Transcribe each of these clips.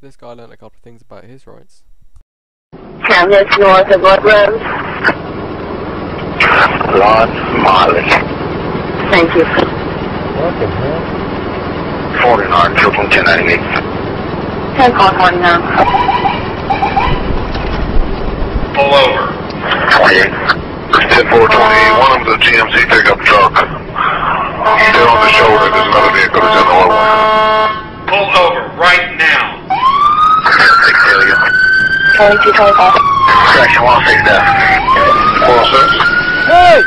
This guy learned a couple of things about his rights. Cameras north of what road? Lon Molly. Thank you. What the hell? 49, triple 1098. 10 call 49. Pull over. 28. 10-4-20, one of them is a GMC pickup truck. Still on the shoulder, there's another vehicle that's in the low one. Pull over right now. 2225. Section 106 down. 406. Hey!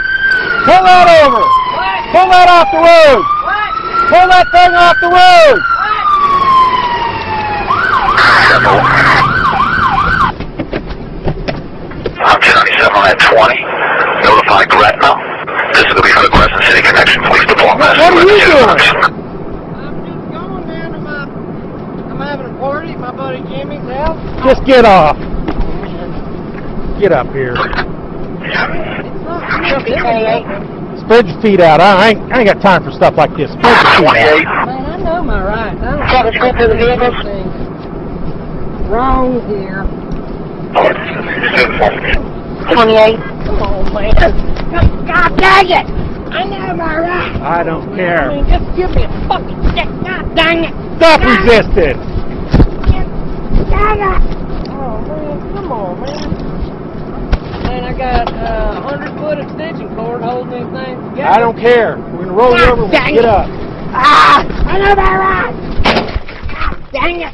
Pull that over! What? Pull that off the road! What? Pull that thing off the road! I'm 1097 on that 20. Notify Gretna. This is going to be for the Crescent City Connection Police Department. What are you doing? I'm just going down to I'm having a party at my buddy Jimmy's house. Just get off. Get up here. Spread your feet out. I ain't got time for stuff like this. Spread your feet out. Man, I know my rights. I don't Got a script of the vehicle? wrong here. 28. Come on, man. God dang it! I know my rights. I don't I care. mean, just give me a fucking stick. God dang it! Stop resisting. Dang it! Oh man, come on, man. Man, I got 100 foot extension cord holding these things together. I don't care. We're gonna roll you over. Dang Get it. up. Ah! I know my rights. God dang it!